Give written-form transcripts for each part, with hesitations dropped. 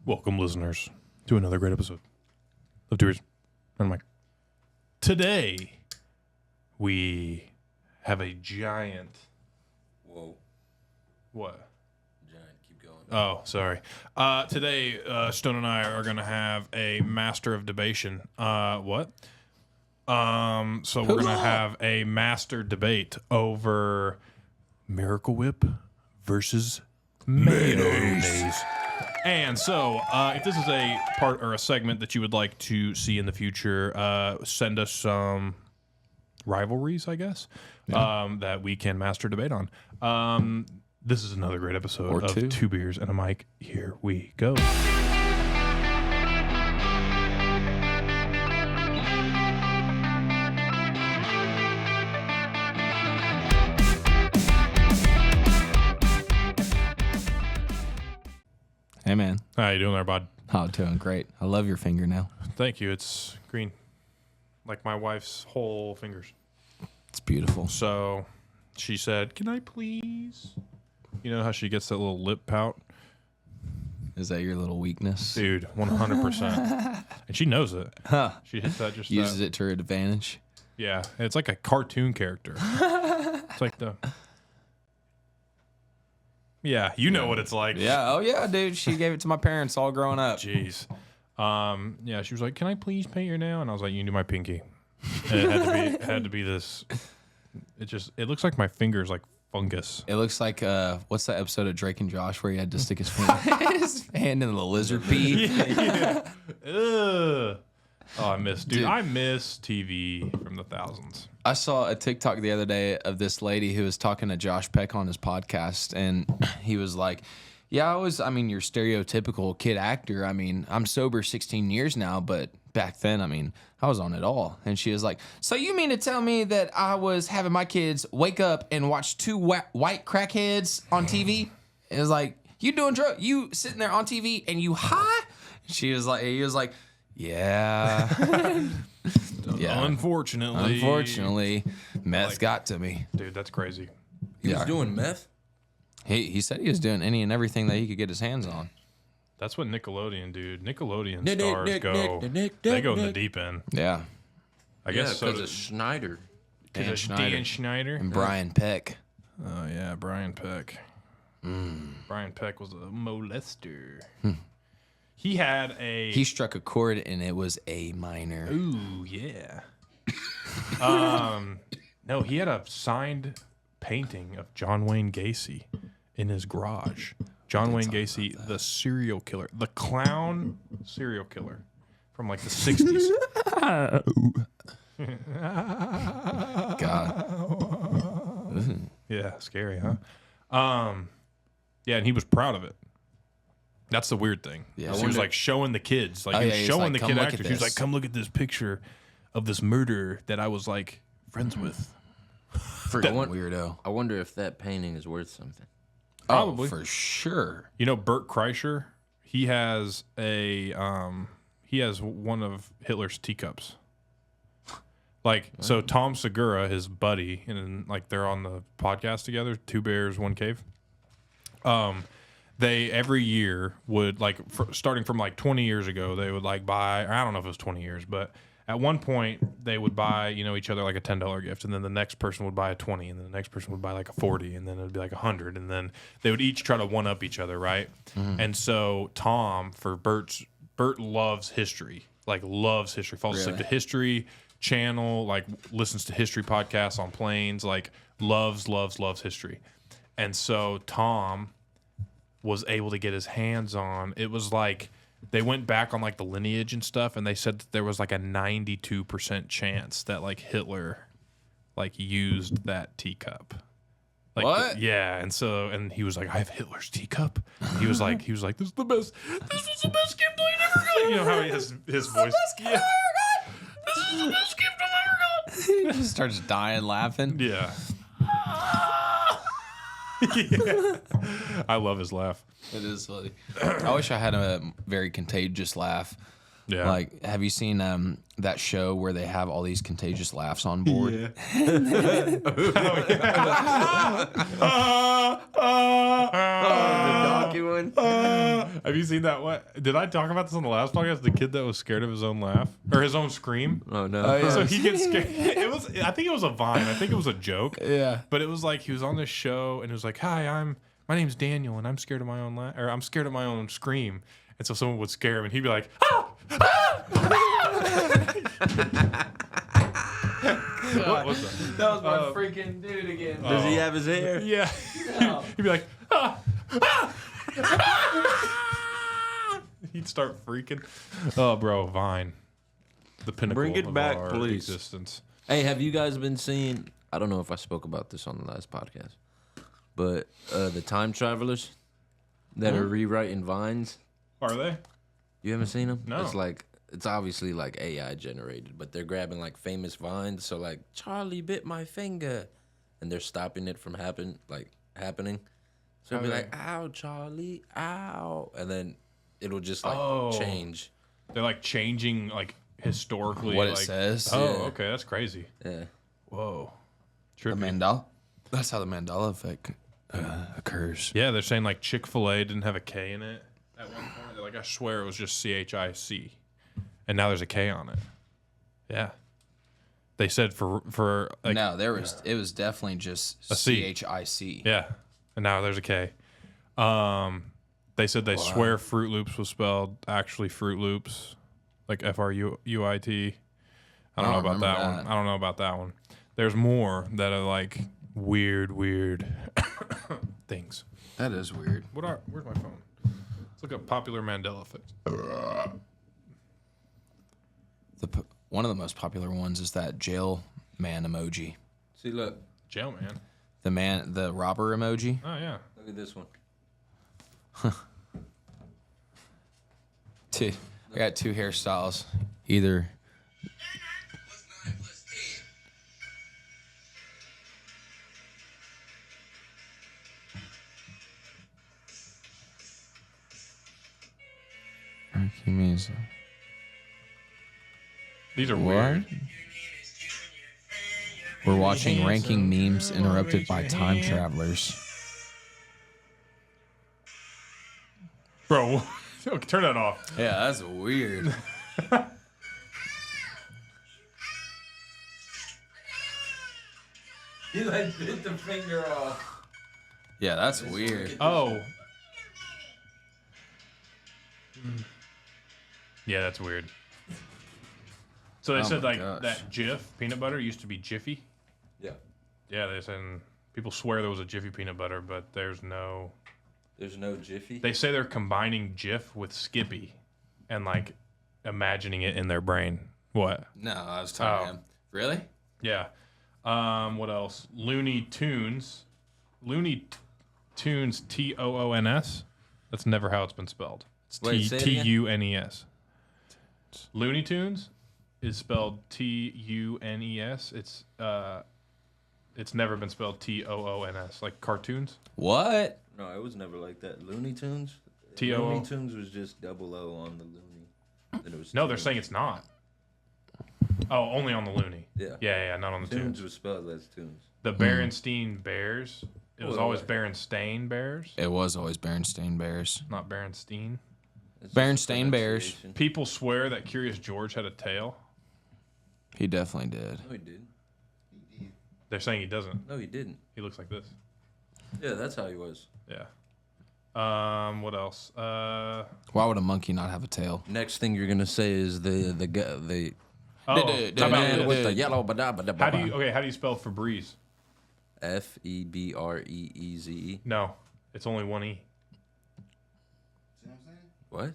Welcome, listeners, to another great episode of Two Beers and a Mic. Today, we have a giant... Whoa. What? Giant, keep going. Oh, sorry. Today, Stone and I are going to have a master of debation. What? So we're going to have a master debate over Miracle Whip versus Mayonnaise. And so, if this is a part or a segment that you would like to see in the future, send us some rivalries, I guess, that we can master debate on. This is another great episode of Two Beers and a Mic. Here we go. Hey, man. How you doing there, bud? Oh, doing great. I love your fingernail. Thank you. It's green, like my wife's whole fingers. It's beautiful. So she said, "Can I please?" You know how she gets that little lip pout? Is that your little weakness? Dude, 100%. And she knows it. Huh. She hits that just Uses it to her advantage. Yeah, it's like a cartoon character. It's like the... Yeah, you know what it's like. Yeah. Oh, yeah, dude. She gave it to my parents all growing up. Jeez. Yeah, she was like, "Can I please paint your nail?" And I was like, "You can do my pinky." And it had to be this. It looks like my finger's like fungus. It looks like, what's that episode of Drake and Josh where he had to stick his hand in the lizard pee? Yeah. Ugh. Oh, I miss TV from the thousands. I saw a TikTok the other day of this lady who was talking to Josh Peck on his podcast, and he was like, yeah, you're stereotypical kid actor. I mean, I'm sober 16 years now, but back then, I was on it all. And she was like, so you mean to tell me that I was having my kids wake up and watch two white crackheads on TV? It was like, you doing drugs? You sitting there on TV and you high? He was like, yeah. Yeah. Unfortunately, meth got to me. Dude, that's crazy. He was doing meth? He said he was doing any and everything that he could get his hands on. That's what Nickelodeon, dude. Nickelodeon stars go. They go in the deep end. Yeah. I guess so. Because of Schneider. Dan Schneider. And Brian Peck. Oh, yeah, Brian Peck. Brian Peck was a molester. He struck a chord and it was A minor. Ooh, yeah. No, he had a signed painting of John Wayne Gacy in his garage. John Wayne Gacy, the serial killer, the clown serial killer from like the 60s. God. Yeah, scary, huh? Yeah, and he was proud of it. That's the weird thing. Yeah, he was like showing the kids, he was showing the kid actors. He was like, "Come look at this picture of this murderer that I was like friends with." Weirdo. I wonder if that painting is worth something. Probably. Oh, for sure. You know, Bert Kreischer, he has one of Hitler's teacups. So Tom Segura, his buddy, and like they're on the podcast together, Two Bears, One Cave. They every year would starting from like 20 years ago, they would like buy, or I don't know if it was 20 years, but at one point they would buy, each other like a $10 gift, and then the next person would buy a 20, and then the next person would buy like a 40, and then it would be like 100, and then they would each try to one up each other, right? Mm-hmm. And so Tom, Bert loves history, falls asleep to History Channel, listens to history podcasts on planes, loves history. And so Tom was able to get his hands on, it was like they went back on the lineage and stuff, and they said that there was a 92% chance that Hitler used that teacup. What? Yeah, and he was like, "I have Hitler's teacup." He was like, "This was the best gift I ever got." You know how he has his voice. Yeah. This is the best gift I've ever got. He just starts dying laughing. Yeah. Yeah. I love his laugh. It is funny. I wish I had a very contagious laugh. Yeah. Like, have you seen that show where they have all these contagious laughs on board? Yeah. The donkey one. Have you seen that? What did I talk about this on the last podcast? The kid that was scared of his own laugh or his own scream. Oh no. Oh, yeah. So he gets scared. It was. I think it was a vine. I think it was a joke. Yeah. But it was like he was on this show and it was like, "Hi, my name's Daniel and I'm scared of my own or I'm scared of my own scream." And so someone would scare him and he'd be like, "Ah!" What was that? That was my freaking dude again. Does he have his hair? Yeah. No. He'd be like, "Ah! Ah!" He'd start freaking. Oh, bro, Vine. The pinnacle Bring it of back, our please. existence. Hey, have you guys been seeing? I don't know if I spoke about this on the last podcast, but the time travelers that are rewriting vines. Are they? You haven't seen them? No. It's obviously like AI generated, but they're grabbing like famous vines. So like Charlie bit my finger, and they're stopping it from happening. So it'll be like, "Ow, Charlie, ow," and then it'll just like change. They're like changing like historically What like, it says. Oh, Yeah. okay, that's crazy. Yeah. Whoa. The Trippy. Mandela. That's how the Mandela effect occurs. Yeah, they're saying like Chick-fil-A didn't have a K in it at one point. They're like, I swear it was just CHIC, and now there's a K on it. Yeah. They said for like No, it was definitely just A C. CHIC. yeah, and now there's a K. They said they swear Fruit Loops was spelled actually Fruit Loops, like FRUIT. I don't know about remember that one. I don't know about that one. There's more that are like weird things. That is weird. Where's my phone? Let's look up popular Mandela Effects. One of the most popular ones is that jail man emoji. See, look. Jail man. The robber emoji. Oh yeah. Look at this one. I got two hairstyles. Either. These are What? weird. We're watching ranking memes interrupted by time travelers. Bro, okay, turn that off. Yeah, that's weird. He like bit the finger off. Yeah, that's weird. Oh. Yeah, that's weird. So they Oh said my like gosh. that Jif peanut butter used to be Jiffy. Yeah. Yeah, they said people swear there was a Jiffy peanut butter, but there's no. There's no Jiffy. They say they're combining Jif with Skippy, and like imagining it in their brain. What? No, I was talking to him. Really? Yeah. What else? Looney Tunes. Looney Tunes TOONS. That's never how it's been spelled. It's Wait, say it again? TUNES. Looney Tunes is spelled TUNES. It's never been spelled TOONS, like cartoons. What? No, it was never like that. Looney Tunes. T-O-O? Looney Tunes was just double O on the Looney. Then it was No, they're Tunes. saying it's not. Oh, only on the Looney. Yeah. Yeah, not on the Tunes Tunes. was spelled as Tunes. The Berenstein Bears. It was Well, always what? Berenstain Bears, It was always Berenstain Bears. not Berenstein. It's Berenstain Bears. pronunciation. People swear that Curious George had a tail. He definitely did. No, he did. They're saying he doesn't. No, he didn't. He looks like this. Yeah, that's how he was. Yeah. What else? Why would a monkey not have a tail? Next thing you're gonna say is the Oh, Duh, how duh, about duh, this? with the yellow How do you spell Febreze? FEBREEZE. No, it's only one E. What?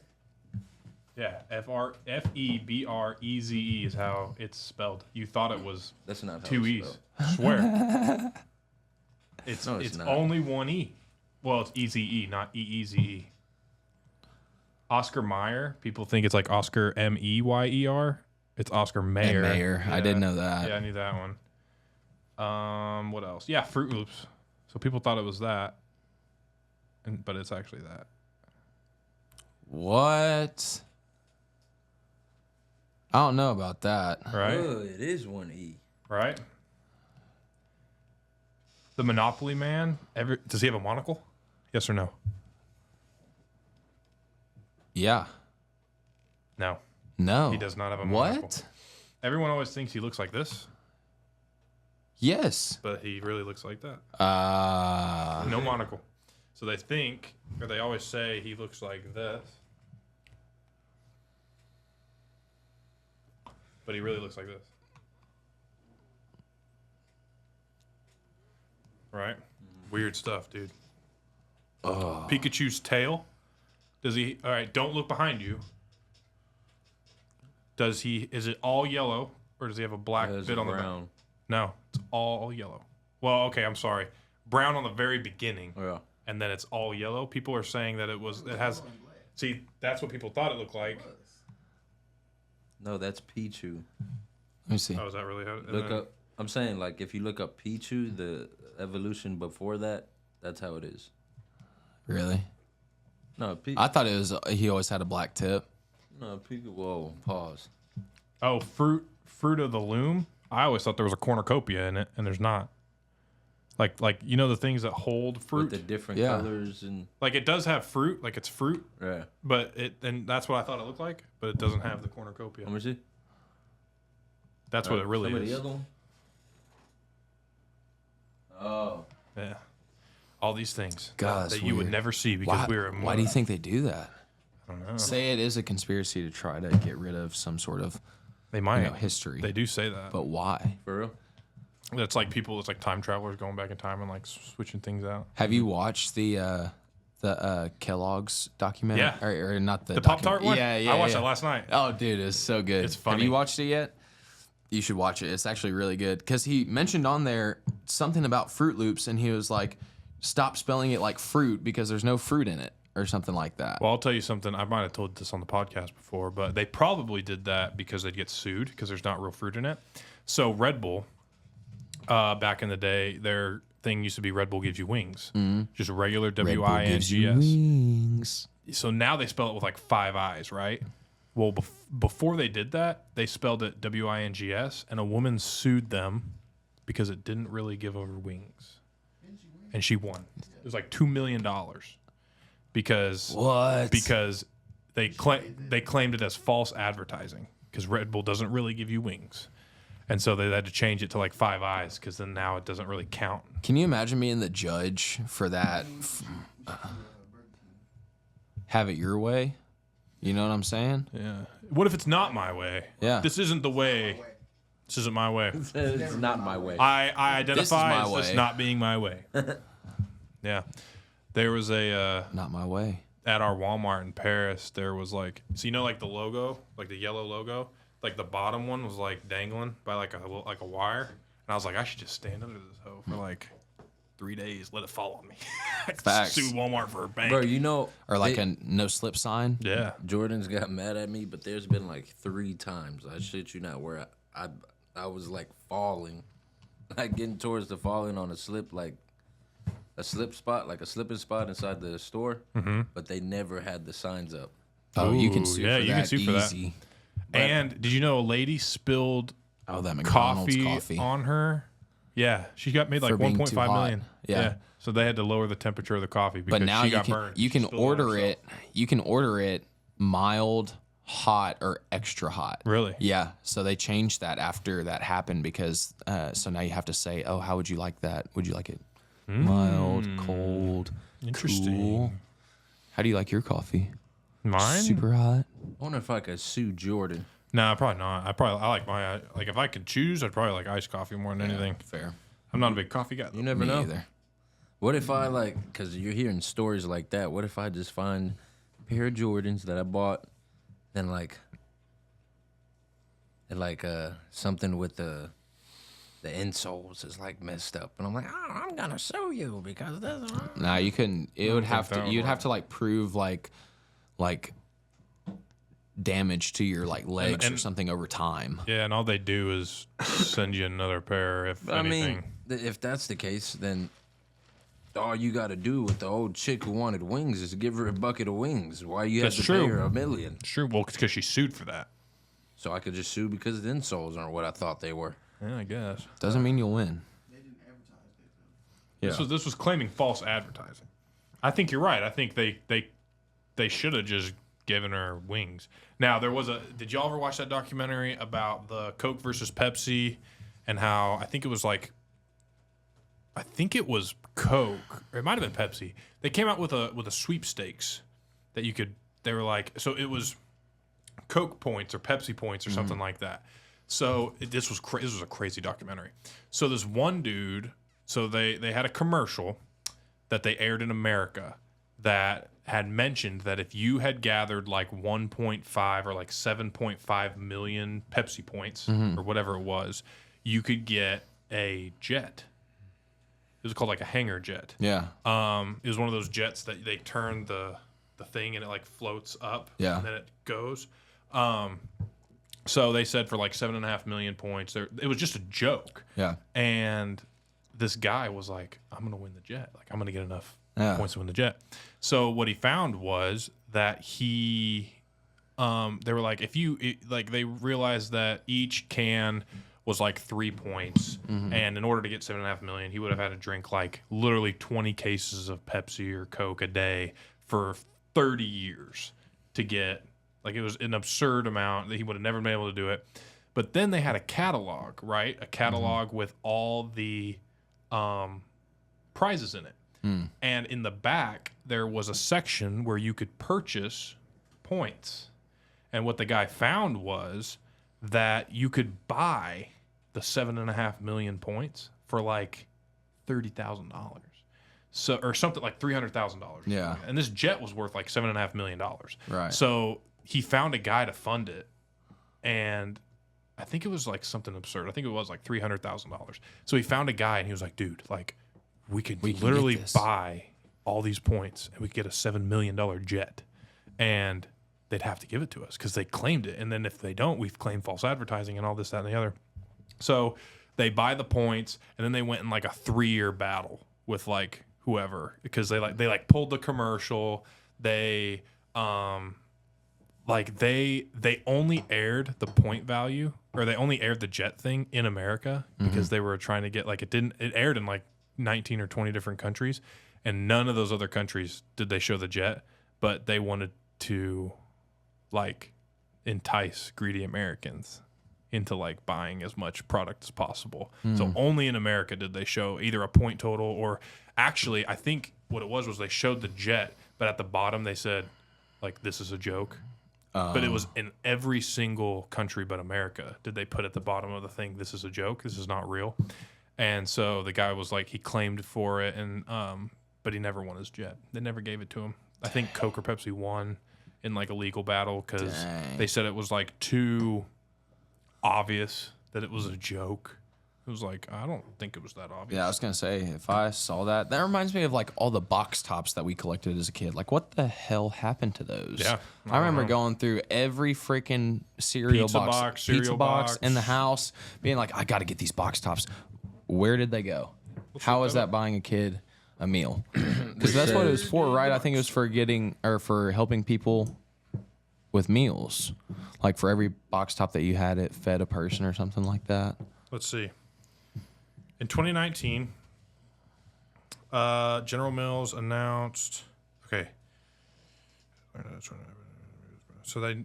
Yeah, FEBREZE is how it's spelled. You thought it was That's not how two it's E's. spelled. Swear. It's No, it's not. only one E. Well, it's EZE, not EEZE. Oscar Mayer. People think it's like Oscar Meyer. It's Oscar Mayer. Mayer. I didn't know that. Yeah, I knew that one. What else? Yeah, Fruit Loops. So people thought it was that, but it's actually that. What? I don't know about that. right? Oh, it is 1E. Right? The Monopoly Man, does he have a monocle? Yes or no? Yeah. No. No. He does not have a monocle. What? Everyone always thinks he looks like this, Yes. but he really looks like that. Uh, No monocle. So they think, or they always say he looks like this. But he really looks like this. Right? Weird stuff, dude. Pikachu's tail. Does he? All right, don't look behind you. Does he? Is it all yellow, or does he have a black bit on the back? brown. No, it's all yellow. Well, okay, I'm sorry. Brown on the very beginning, Yeah. and then it's all yellow. People are saying that it has. See, that's what people thought it looked like. No, that's Pichu. let me see. Oh, is that really how? and Look then- up. I'm saying, like, if you look up Pichu, the evolution before that, that's how it is. Really? No, I thought it was he always had a black tip. No, Pichu. Whoa, pause. Oh, fruit of the loom. I always thought there was a cornucopia in it, and there's not. Like you know the things that hold fruit. With the different Yeah. colors and Like it does have fruit, like it's fruit, yeah. but and that's what I thought it looked like, but it doesn't have the cornucopia. Let me see. That's what it really Some of is. the other one. Oh, Yeah. All these things God, that that's you would weird. never see because Why, we're a why do you think they do that? I don't know. Say it is a conspiracy to try to get rid of some sort of They might history. They do say that. But why? for real? It's like people. It's like time travelers going back in time and like switching things out. Have you watched the Kellogg's documentary? Yeah. Or not the Pop-Tart one. Yeah, yeah. I watched yeah. that last night. Oh, dude, it's so good. It's Have funny. you watched it yet? You should watch it. It's actually really good because he mentioned on there something about Fruit Loops, and he was like, "Stop spelling it like fruit because there's no fruit in it," or something like that. Well, I'll tell you something. I might have told this on the podcast before, but they probably did that because they'd get sued because there's not real fruit in it. So Red Bull, back in the day, their thing used to be Red Bull gives you wings, just regular Red Bull gives you WINGS. wings. So now they spell it with like 5 I's, right? Well, before they did that, they spelled it WINGS, and a woman sued them because it didn't really give her wings, and she won. It was like $2 million because What? because they claimed it as false advertising because Red Bull doesn't really give you wings, and so they had to change it to like 5 I's because then now it doesn't really count. Can you imagine being the judge for that? Have it your way. You know what I'm saying? Yeah. What if it's not my way? Yeah. This isn't the way. This isn't my way. It's not my way. I identify my as this way. not being my way. Yeah. There was a Not my way. at our Walmart in Paris. There was like, so you know, like the logo, like the yellow logo, like the bottom one was like dangling by like a wire, and I was like, I should just stand under this hoe for like 3 days, let it fall on me. Facts. Sue Walmart for a bank. Bro, you know, Or like a no slip sign. Yeah. Jordan's got mad at me, but there's been like 3 times, I shit you not, where I was like falling, like getting towards the falling on a slip, like a slip spot, like a slipping spot inside the store, but they never had the signs up. Oh, you can Ooh, sue yeah, for you that can sue for that. easy. And did you know a lady spilled Oh, that McDonald's coffee on her? Yeah, she got made like For being too 1.5 hot. million. Yeah. So they had to lower the temperature of the coffee because But now she you got can burned. you She can spilled it on order herself. it. You can order it mild, hot, or extra hot. Really? Yeah. So they changed that after that happened because so now you have to say, oh, how would you like that? Would you like it mild, cold, Interesting. cool? How do you like your coffee? Mine? Super hot. I wonder if I could sue Jordan. No, probably not. I like my like if I could choose, I'd probably like iced coffee more than anything. Fair. I'm not a big coffee guy. You never Me know. either. What if I because you're hearing stories like that, what if I just find a pair of Jordans that I bought, then something with the insoles is like messed up, and I'm like, oh, I'm gonna sue you because this. Nah, you couldn't. It would have that to. would You'd work. have to like prove like damage to your like legs or and- something over time. Yeah, and all they do is send you another pair if I anything. mean, if that's the case, then all you got to do with the old chick who wanted wings is give her a bucket of wings. Why you have That's to true. pay her $1 million? It's true. Well, it's because she sued for that. So I could just sue because the insoles aren't what I thought they were. Yeah, I guess. Doesn't mean you'll win. They didn't advertise it, though. Yeah. This was claiming false advertising. I think you're right. I think they should have just given her wings. Now did y'all ever watch that documentary about the Coke versus Pepsi and how I think it was Coke, or it might have been Pepsi. They came out with a sweepstakes that they were like, so it was Coke points or Pepsi points or something like that. So this was a crazy documentary. So this one dude, so they had a commercial that they aired in America that had mentioned that if you had gathered like 1.5 or like 7.5 million Pepsi points or whatever it was, you could get a jet. It was called like a hangar jet. Yeah. It was one of those jets that they turn the thing and it like floats up. Yeah. And then it goes. So they said for like 7.5 million points, it was just a joke. Yeah. And this guy was like, I'm going to win the jet. Like, I'm going to get enough points to win the jet. So what he found was that they were like, they realized that each can was like 3 points. And in order to get 7.5 million, he would have had to drink like literally 20 cases of Pepsi or Coke a day for 30 years to get, like, it was an absurd amount that he would have never been able to do it. But then they had a catalog, right? A catalog with all the prizes in it. And in the back, there was a section where you could purchase points. And what the guy found was that you could buy the 7.5 million points for like $30,000. So, or something like $300,000. Yeah. And this jet was worth like $7.5 million. Right. So he found a guy to fund it. And I think it was like something absurd. I think it was like $300,000. So he found a guy and he was like, dude, like, we could literally buy all these points and we could get a $7 million jet. And they'd have to give it to us because they claimed it. And then if they don't, we've claimed false advertising and all this, that, and the other. So they buy the points and then they went in like a 3-year battle with like whoever, because they pulled the commercial. They they only aired the point value, or they only aired the jet thing in America because they were trying to get, like, it aired in like 19 or 20 different countries, and none of those other countries did they show the jet, but they wanted to like entice greedy Americans into like buying as much product as possible. So only in America did they show either a point total, or actually I think what it was they showed the jet, but at the bottom they said like, this is a joke. But it was in every single country but America did they put at the bottom of the thing, this is a joke, this is not real. And so the guy was like, he claimed for it, and but he never won his jet. They never gave it to him. I think Coke or Pepsi won in like a legal battle because they said it was like too obvious that it was a joke. It was like, I don't think it was that obvious. Yeah, I was going to say, if I saw that reminds me of like all the box tops that we collected as a kid. Like, what the hell happened to those? Yeah. I remember going through every freaking cereal Pizza pizza box box. in the house, being like, I got to get these box tops. Where did they go? How is that buying a kid a meal? Because that's what it was for, right? I think it was for helping people with meals. Like, for every box top that you had, it fed a person or something like that. Let's see. In 2019, General Mills announced. Okay. So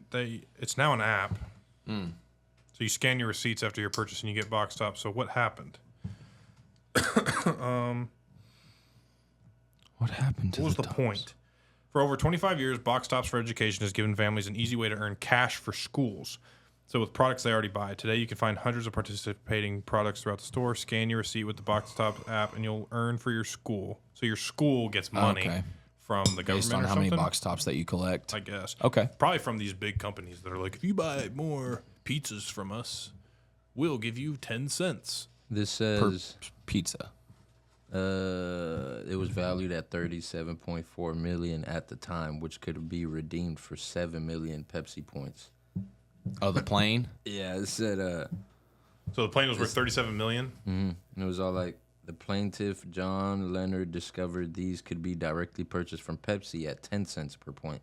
it's now an app. So you scan your receipts after your purchase and you get box tops. So what happened? What happened to What was the tops? point? For over 25 years, Box Tops for Education has given families an easy way to earn cash for schools. So with products they already buy. Today, you can find hundreds of participating products throughout the store. Scan your receipt with the Box Tops app, and you'll earn for your school. So your school gets money from the government Based on or how something? many box tops that you collect. I guess. Okay. Probably from these big companies that are like, if you buy more pizzas from us, we'll give you 10 cents. This Per says pizza. it was valued at $37.4 million at the time, which could be redeemed for 7 million Pepsi points. Oh, the plane? Yeah, it said So the plane was worth $37 million? and it was all like, the plaintiff John Leonard discovered these could be directly purchased from Pepsi at 10 cents per point.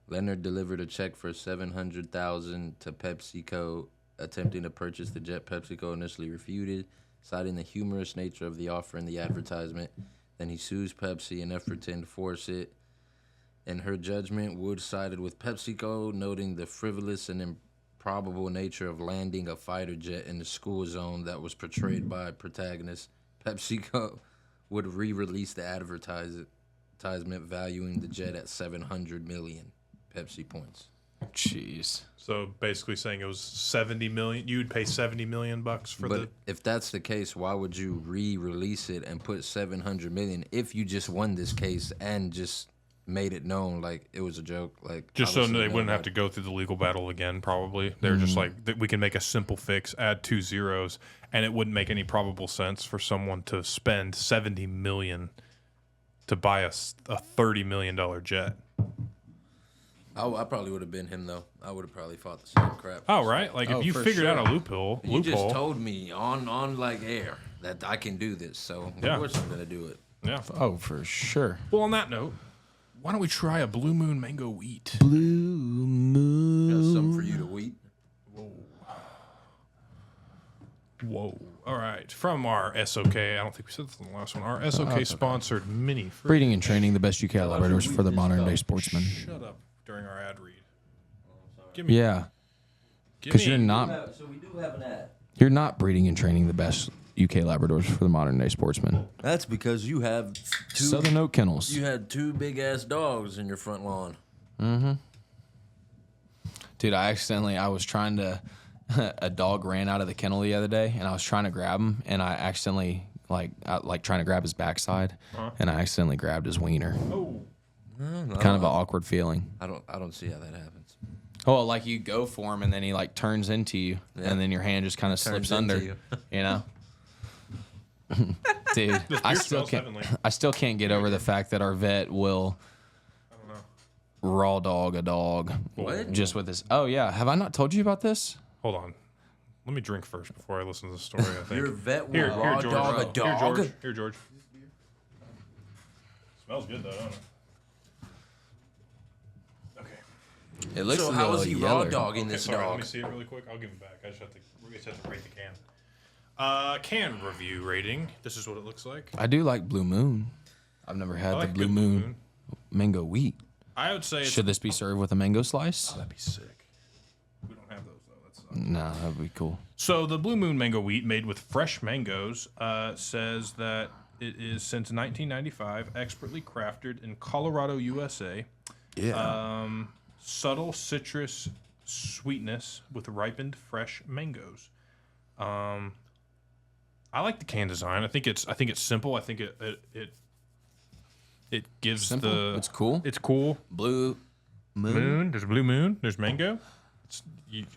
Leonard delivered a check for $700,000 to PepsiCo, attempting to purchase the jet. PepsiCo initially refuted, citing the humorous nature of the offer in the advertisement. Then he sues Pepsi in an effort to enforce it. In her judgment, Wood sided with PepsiCo, noting the frivolous and improbable nature of landing a fighter jet in the school zone that was portrayed by protagonist. PepsiCo would re-release the advertisement valuing the jet at 700 million Pepsi points. Jeez. So basically saying it was 70 million. You would pay 70 million bucks for But if that's the case, why would you re-release it and put 700 million if you just won this case and just made it known like it was a joke? Like, just so obviously they wouldn't have nobody- to go through the legal battle again. Probably they're just like we can make a simple fix, add 2 zeros, and it wouldn't make any probable sense for someone to spend 70 million to buy a $30 million jet. I probably would have been him though. I would have probably fought the same crap. Oh right, like Oh, if you for figured out sure. a loophole, You just told me on like air that I can do this, so Yeah. of course I'm gonna do it. yeah. Oh, for sure. Well, on that note, why don't we try a Blue Moon Mango Wheat? Blue Moon. Got something for you to eat. Whoa. All right. From our SOK, I don't think we said this in the last one. Our SOK sponsored mini fruit. Breeding and training the best UK Labradors for the modern day sportsman. Shut up during our ad read. Give me. Yeah, Give because me. you're not So we do have an ad. you're not breeding and training the best UK Labradors for the modern day sportsman. That's because you have Southern Oak Kennels. You had 2 big ass dogs in your front lawn. Dude, I was trying to, a dog ran out of the kennel the other day, and I was trying to grab him, and I accidentally, trying to grab his backside, and I accidentally grabbed his wiener. Oh. Kind of an awkward feeling. I don't see how that happens. Oh, like you go for him, and then he like turns into you, Yeah. and then your hand just kind of slips into under, you. you know? Dude, I beer still smells can't. heavenly. I still can't get over the fact that our vet will raw dog a dog. What? Just with his. Oh yeah, have I not told you about this? Hold on. Let me drink first before I listen to the story, I think. Your vet will Here, raw George. dog a Here, dog? George. Here, George. Smells good, though, don't it? Okay. It looks So a how little is he raw yeller. dogging Okay, this sorry, let dog? me see it really quick. I'll give it back. We just have to rate the can. Can review rating. This is what it looks like. I do like Blue Moon. I've never had I like the Blue good Moon mango wheat. I would say it's... Should this be served with a mango slice? That'd be sick. We don't have those, though. That sucks. Nah, that'd be cool. So the Blue Moon Mango Wheat, made with fresh mangoes, says that it is since 1995 expertly crafted in Colorado, USA. Yeah. Subtle citrus sweetness with ripened fresh mangoes. I like the can design. I think it's simple. I think it gives Simple? the. It's cool? It's cool. Blue Moon. There's Blue Moon. There's mango.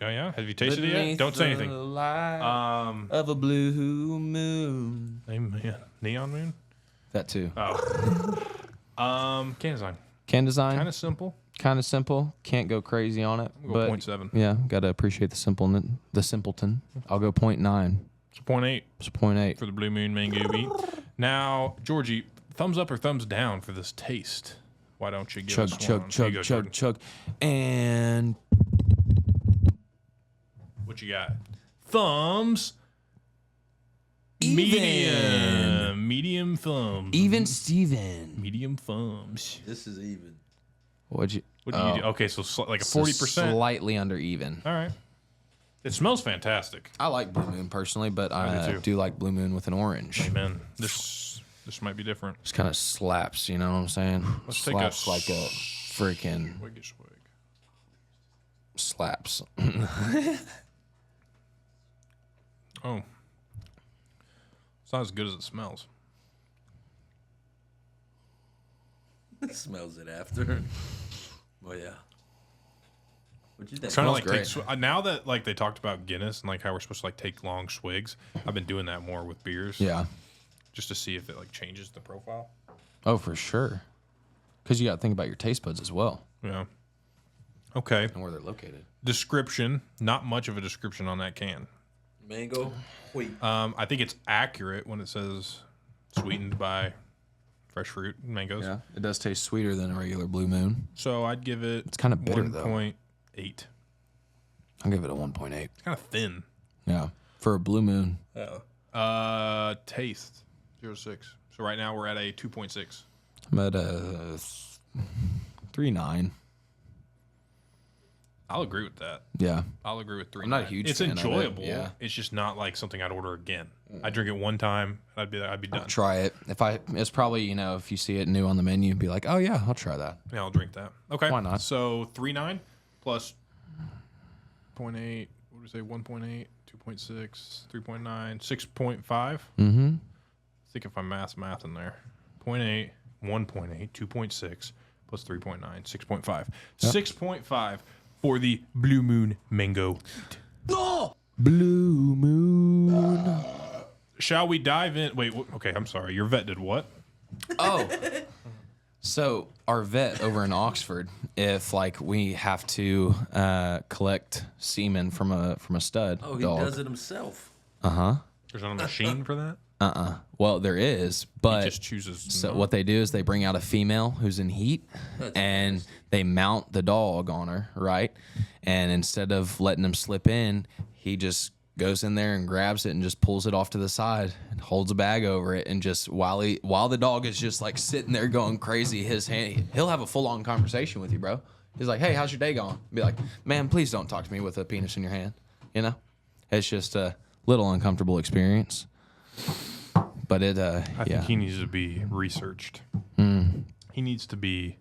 Oh yeah. Have you tasted it yet? Don't say anything. Of a blue moon. Amen. Neon Moon. That too. Can design. Can design. Kind of simple. Kind of simple. Can't go crazy on it. We'll But go 0.7. yeah, gotta appreciate the simpleton. I'll go 0.9. It's 0.8 It's 0.8. for the Blue Moon Mango Wheat. Now, Georgie, thumbs up or thumbs down for this taste? Why don't you give Chug, us chug, one? chug, Here you go, chug, Jordan. chug. And What you got? Thumbs. Even. Medium thumbs. even Steven. Medium thumbs. This is even. What'd you? What do you do? Okay, so like a 40%. Slightly under even. All right. It smells fantastic. I like Blue Moon personally, but I do do, too. like Blue Moon with an orange. Amen. This might be different. Just kind of slaps, you know what I'm saying? Let's take a slaps like a freaking Swiggy swig. slaps. Oh. It's not as good as it smells. Smells it after. Well, yeah. What'd you think? It's kind of like great. now that like they talked about Guinness and like how we're supposed to like take long swigs. I've been doing that more with beers. Yeah. Just to see if it like changes the profile. Oh, for sure. Because you got to think about your taste buds as well Yeah. Okay. and where they're located. Description. Not much of a description on that can. Mango wheat. I think it's accurate when it says sweetened by fresh fruit, mangoes. Yeah, it does taste sweeter than a regular Blue Moon. So I'd give it. It's kind of bitter though. 1.8. I'll give it a 1.8. It's kind of thin. Yeah, for a Blue Moon. Yeah. Taste 0.6. So right now we're at a 2.6. I'm at a 3.9. I'll agree with that. Yeah, I'll agree with 3.9. I'm not a huge It's fan of it, enjoyable. yeah. It's just not like something I'd order again. I'd drink it one time. I'd be done. try it. It's probably, if you see it new on the menu, be like, oh yeah, I'll try that. Yeah, I'll drink that. Okay. Why not? So 3.9 plus 0.8. What did we say? 1.8, 2.6, 3.9, 6.5. Mm-hmm. I think if I math in there. 0.8, 1.8, 2.6 plus 3.9, 6.5. Yep. 6.5 for the Blue Moon Mango. Oh! Blue Moon. Shall we dive in? Wait, okay, I'm sorry. Your vet did what? Oh. So our vet over in Oxford, if we have to collect semen from a stud Oh, he dog. does it himself. Uh-huh. There's not a machine for that? Well, there is, but He just chooses. so what they do is they bring out a female who's in heat, and they mount the dog on her, right? And instead of letting him slip in, he just goes in there and grabs it and just pulls it off to the side and holds a bag over it, and just while the dog is just sitting there going crazy, he'll have a full-on conversation with you, bro. He's like, "Hey, how's your day going?" Be like, "Man, please don't talk to me with a penis in your hand." It's just a little uncomfortable experience. But I think he needs to be researched. He needs to be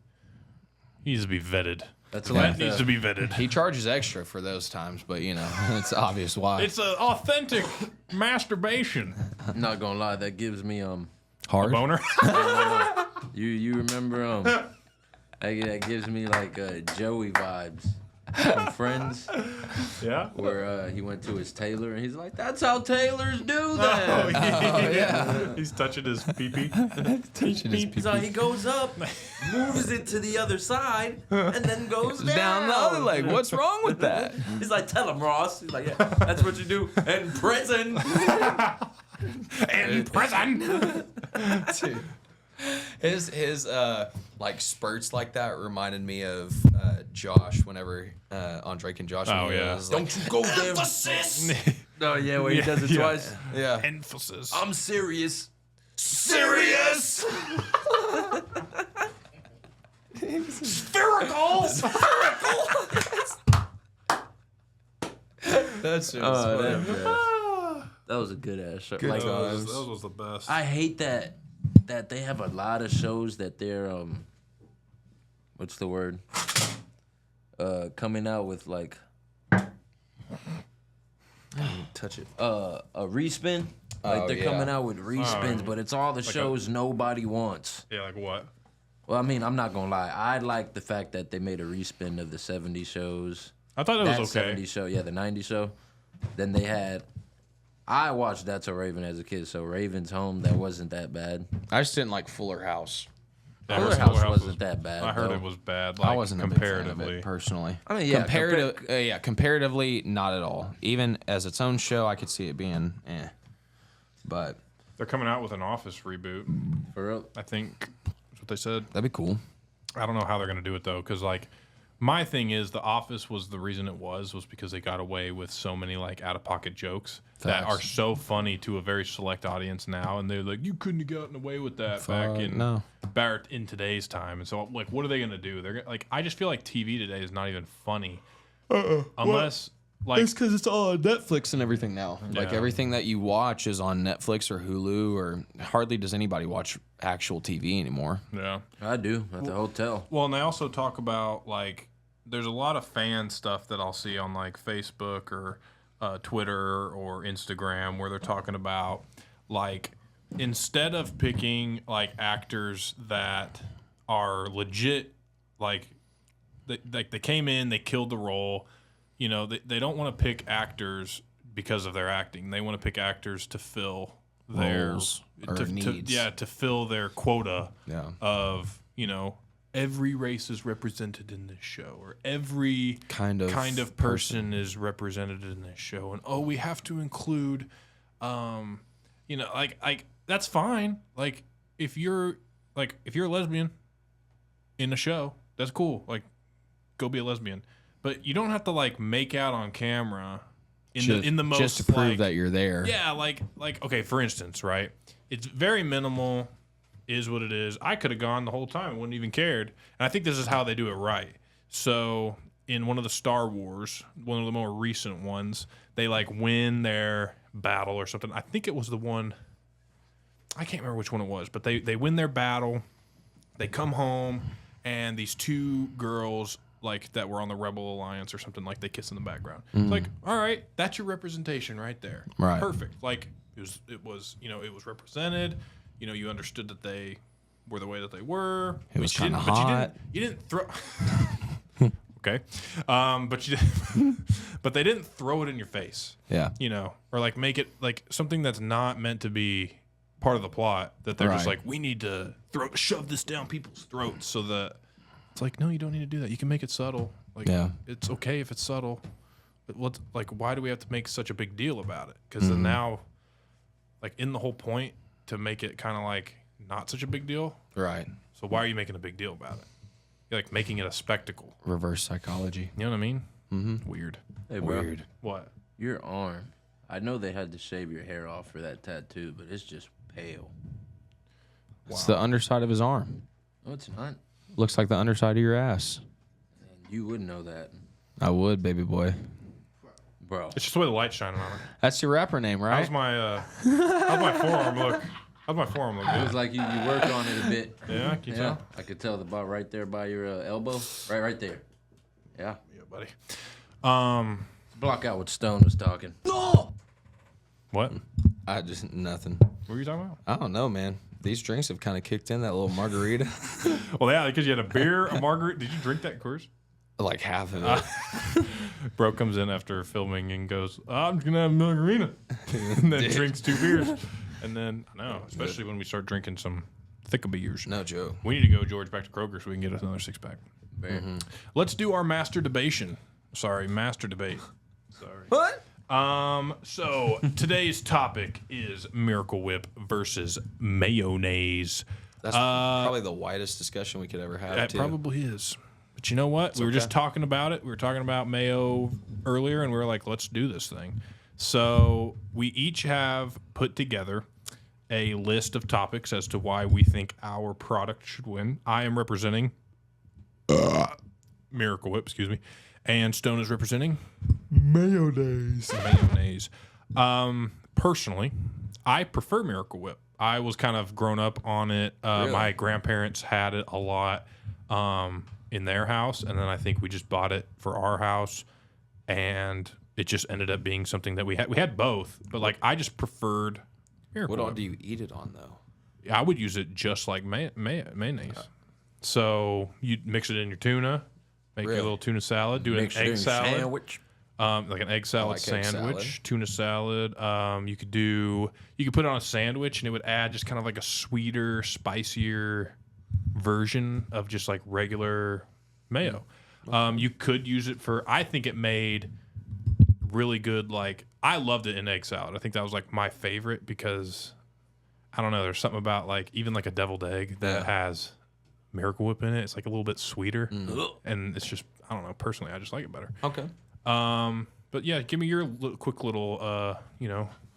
vetted. That's That needs to be vetted. He charges extra for those times, but it's obvious why. It's an authentic masturbation. I'm not gonna lie, that gives me hard. Boner. You remember that gives me Joey vibes from Friends, Yeah. where he went to his tailor and he's like, "That's how tailors do that." Oh, yeah. He's touching his pee-pee. He's like, he goes up, moves it to the other side, and then goes Down the other leg. What's wrong with that? He's like, "Tell him, Ross." He's like, "Yeah, that's what you do in prison." In prison. Dude. His spurts like that reminded me of Josh whenever on Drake and Josh. Oh, yeah. Don't you go there. Oh yeah, where he does it twice. Yeah. Emphasis. I'm serious. Serious. Spherical. That's just That was a good ass show. Good Like, times. That was the best. I hate that they have a lot of shows that they're what's the word? Coming out with touch it. a respin. They're coming out with respins, Oh. but it's all the shows nobody wants. Yeah, like what? Well, I mean, I'm not gonna lie. I like the fact that they made a respin of the '70s shows. I thought it That was okay. '70s show, yeah, the '90s show. Then they had. I watched That's So Raven as a kid, so Raven's Home, that wasn't that bad. I just didn't like Fuller House. Yeah, Fuller House wasn't that bad. I heard though. it was bad. I wasn't comparatively. a big fan of it personally. I mean, yeah, comparatively, not at all. Even as its own show, I could see it being But They're coming out with an Office reboot. For real. I think that's what they said. that'd be cool. I don't know how they're going to do it though, because my thing is The Office was the reason it was because they got away with so many out of pocket jokes that Facts. are so funny to a very select audience now, and they're like, you couldn't have gotten away with that back in today's time. And so what are they going to do? They're I just feel like TV today is not even funny unless It's because it's all on Netflix and everything now. Yeah. Everything that you watch is on Netflix or Hulu, or hardly does anybody watch actual TV anymore. yeah. I do at the hotel. Well, and they also talk about there's a lot of fan stuff that I'll see on Facebook or Twitter or Instagram where they're talking about instead of picking actors that are legit, they came in, they killed the role. They don't want to pick actors because of their acting. They want to pick actors to fill their Roles or to needs. to fill their quota Yeah. of every race is represented in this show, or every Kind of person is represented in this show, and we have to include that's fine. If you're like if you're a lesbian in a show, that's cool. Like, go be a lesbian, but you don't have to like make out on camera in the most just to prove like, that you're there. Yeah, like okay, for instance, right? It's very minimal, is what it is. I could have gone the whole time, wouldn't even cared. And I think this is how they do it right. So in one of the Star Wars, one of the more recent ones, they like win their battle or something. I think it was the one. I can't remember which one it was, but they win their battle. They come home, and these two girls like that were on the Rebel Alliance or something, like they kiss in the background. It's like, all right, that's your representation right there. Right. Perfect. Like it was it was represented. You understood that they were the way that they were. It was kind of hot. You didn't throw. Okay, but they didn't throw it in your face. Yeah. Or like make it like something that's not meant to be part of the plot. That they're just Right. like, we need to shove this down people's throats so that it's like, no, you don't need to do that. You can make it subtle. Like, Yeah. it's okay if it's subtle. But why do we have to make such a big deal about it? Because then now, like, in the whole point to make it kind of like not such a big deal. Right. So why are you making a big deal about it? You're like making it a spectacle. Reverse psychology. You know what I mean? Mm-hmm. Weird. Hey, bro, Weird. What? your arm. I know they had to shave your hair off for that tattoo, but it's just pale. It's the underside of his arm. No, it's not. Looks like the underside of your ass. And you wouldn't know that, I would, baby boy. bro. It's just the way the light's shining on it. That's your rapper name, right? How's my forearm look? How's my forearm look? It Good? was like you worked on it a bit. Yeah, can you Yeah, tell? I could tell the bar right there by your elbow, right there. Yeah. Yeah, buddy. Block out what Stone was talking. What? I just nothing. What were you talking about? I don't know, man. These drinks have kind of kicked in that little margarita. Well, yeah, because you had a beer, a margarita. Did you drink that, Coors? Like half of it. Bro comes in after filming and goes, I'm just going to have a margarita. And then drinks 2 beers. And then, I know, especially when we start drinking some thicker beers. No joke. We need to go, George, back to Kroger so we can get us another 6-pack. Mm-hmm. Let's do our master debation. Sorry, master debate. Sorry. What? So today's topic is Miracle Whip versus Mayonnaise. That's probably the widest discussion we could ever have. That too. probably is. But you know what? We were just talking about it. We were talking about Mayo earlier, and we were like, let's do this thing. So we each have put together a list of topics as to why we think our product should win. I am representing Miracle Whip, excuse me. And Stone is representing Mayonnaise. Mayonnaise. Personally, I prefer Miracle Whip. I was kind of grown up on it. Really? My grandparents had it a lot in their house, and then I think we just bought it for our house, and it just ended up being something that we had. We had both, but like I just preferred Miracle What all Whip. do you eat it on, though? I would use it just like mayonnaise. So you mix it in your tuna, make your Really? little tuna salad, do an Mix it in egg your salad. sandwich. Like an egg salad like egg sandwich, salad. tuna salad. You could put it on a sandwich, and it would add just kind of like a sweeter, spicier version of just like regular mayo. You could use it for. I think it made really good. Like I loved it in egg salad. I think that was like my favorite because I don't know. There's something about like even like a deviled egg that has Miracle Whip in it. It's like a little bit sweeter, and it's just I don't know. Personally, I just like it better. Okay. But yeah, give me your quick little,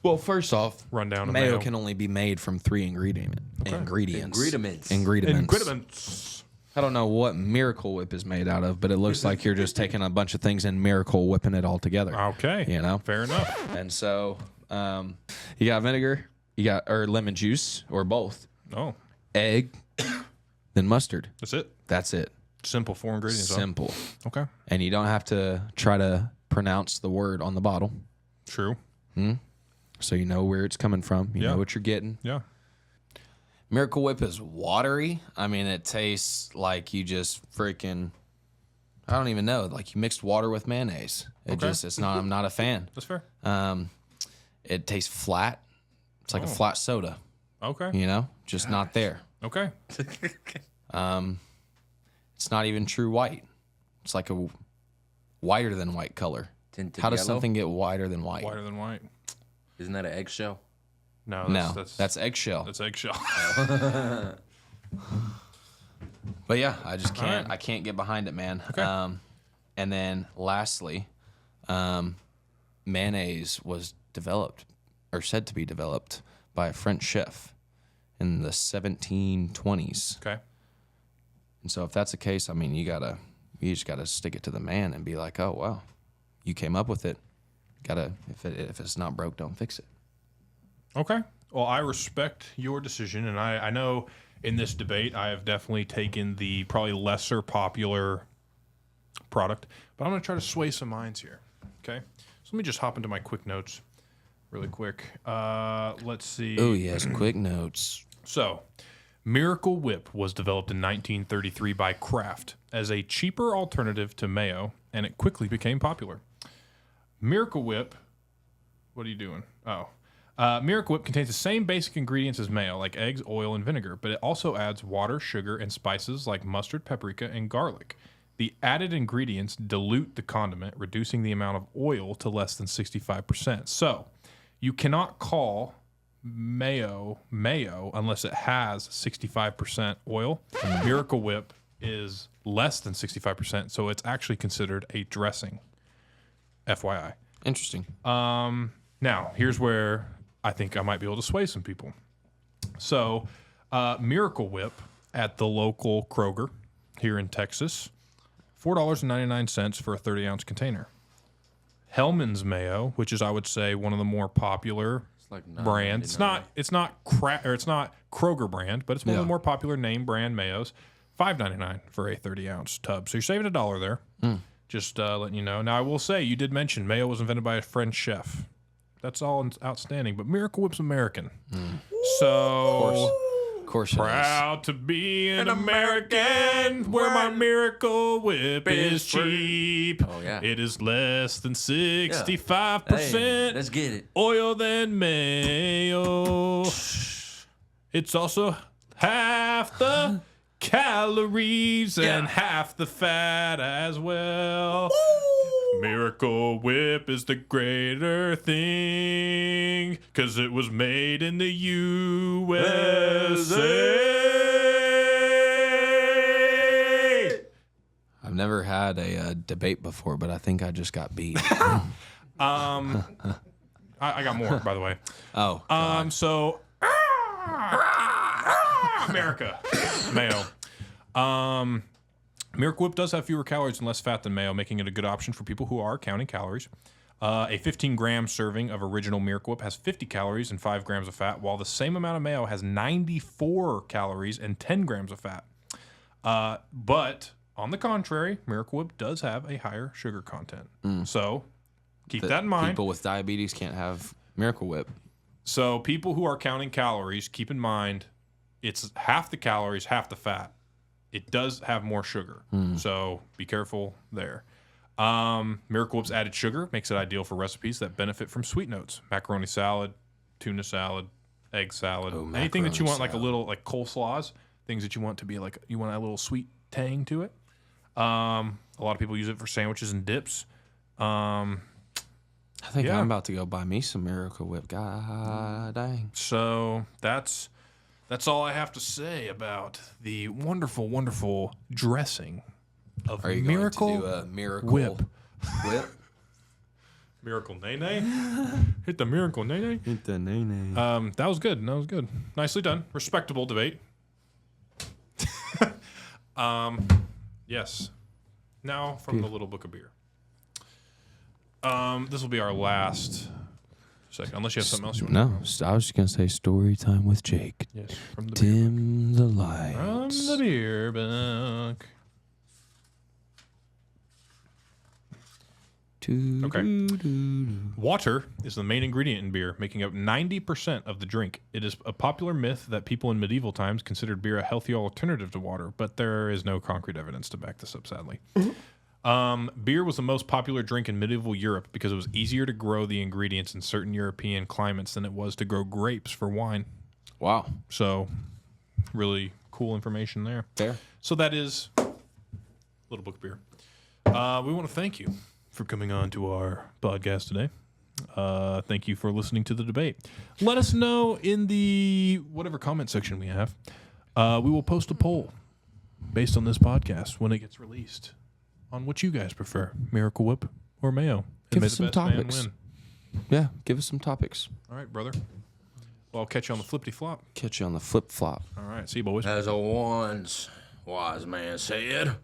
Well, first off, rundown of mayo mayo. can only be made from 3 ingredients. Ingredients. I don't know what Miracle Whip is made out of, but it looks like you're just taking a bunch of things and Miracle Whipping it all together. Okay. You know? Fair enough. And so, you got vinegar, or lemon juice, or both, Oh, egg, then mustard. that's it. That's it. Simple 4 ingredients. huh? Simple. Okay. And you don't have to try to pronounce the word on the bottle, True. so you know where it's coming from. You Yeah. know what you're getting. Yeah. Miracle Whip is watery. I mean, it tastes like you just freaking, I don't even know, like you mixed water with mayonnaise. I'm not a fan. That's fair. It tastes flat. It's like a flat soda, Okay. you know, just not there. Okay. It's not even true white. It's like a whiter than white color. Tinted How does yellow? something get whiter than white? Whiter than white. Isn't that an eggshell? No. No, that's eggshell. That's eggshell. But yeah, I just can't. right. I can't get behind it, man. Okay. And then lastly, mayonnaise was developed or said to be developed by a French chef in the 1720s. Okay. And so if that's the case, I mean, you just gotta stick it to the man and be like, oh wow, you came up with it. If it's not broke, don't fix it. Okay. Well, I respect your decision, and I know in this debate I have definitely taken the probably lesser popular product, but I'm going to try to sway some minds here. Okay. So let me just hop into my quick notes really quick. Let's see. Oh yes, quick notes. So, Miracle Whip was developed in 1933 by Kraft as a cheaper alternative to mayo, and it quickly became popular. Miracle Whip, what are you doing? Oh. Miracle Whip contains the same basic ingredients as mayo, like eggs, oil, and vinegar, but it also adds water, sugar, and spices like mustard, paprika, and garlic. The added ingredients dilute the condiment, reducing the amount of oil to less than 65%. So, you cannot call mayo unless it has 65% oil. Miracle Whip is less than 65%, so it's actually considered a dressing. FYI. Interesting. Now, here's where I think I might be able to sway some people. So, Miracle Whip at the local Kroger here in Texas, $4.99 for a 30-ounce container. Hellman's Mayo, which is, I would say, one of the more popular Like brands. It's not Kroger brand, but it's one of the more popular name brand mayos. $5.99 for a 30-ounce tub. So you're saving $1 there. Just letting you know. Now, I will say, you did mention mayo was invented by a French chef. That's all outstanding. But Miracle Whip's American. So, Of course it is. proud to be an American where my Miracle Whip is cheap. Oh, yeah. It is less than 65% Hey, let's get it. oil than mayo. It's also half the calories and half the fat as well. Miracle Whip is the greater thing, 'cause it was made in the USA. I've never had a debate before, but I think I just got beat. I got more, by the way. Oh, God. So, America, mayo. Miracle Whip does have fewer calories and less fat than mayo, making it a good option for people who are counting calories. A 15-gram serving of original Miracle Whip has 50 calories and 5 grams of fat, while the same amount of mayo has 94 calories and 10 grams of fat. But on the contrary, Miracle Whip does have a higher sugar content. So keep that in mind. People with diabetes can't have Miracle Whip. So people who are counting calories, keep in mind it's half the calories, half the fat. It does have more sugar, so be careful there. Miracle Whip's added sugar makes it ideal for recipes that benefit from sweet notes. Macaroni salad, tuna salad, egg salad, anything that you want, like a little, like coleslaws, things that you want to be like, you want a little sweet tang to it. A lot of people use it for sandwiches and dips. I think I'm about to go buy me some Miracle Whip. God dang. So that's all I have to say about the wonderful, wonderful dressing of Are you Miracle going to do a Miracle Whip. Whip? Miracle Nay. Hit the Miracle Nay. Hit the nay. That was good. Nicely done. Respectable debate. Yes. Now from the Little Book of Beer. This will be our last second, unless you have something else you want No, to I was just going to say story time with Jake. Yes, from the beer Dim the book. lights. From the beer book. Okay. Water is the main ingredient in beer, making up 90% of the drink. It is a popular myth that people in medieval times considered beer a healthy alternative to water, but there is no concrete evidence to back this up, sadly. Beer was the most popular drink in medieval Europe because it was easier to grow the ingredients in certain European climates than it was to grow grapes for wine. Wow. So, really cool information there. Fair. So that is Little Book Beer. We want to thank you for coming on to our podcast today. Thank you for listening to the debate. Let us know in the whatever comment section we have We will post a poll based on this podcast when it gets released on what you guys prefer, Miracle Whip or Mayo. And Give may us the some best man topics. win. Yeah, give us some topics. All right, brother. Well, I'll catch you on the flippity flop. Catch you on the flip flop. All right, see you boys. As a once wise man said.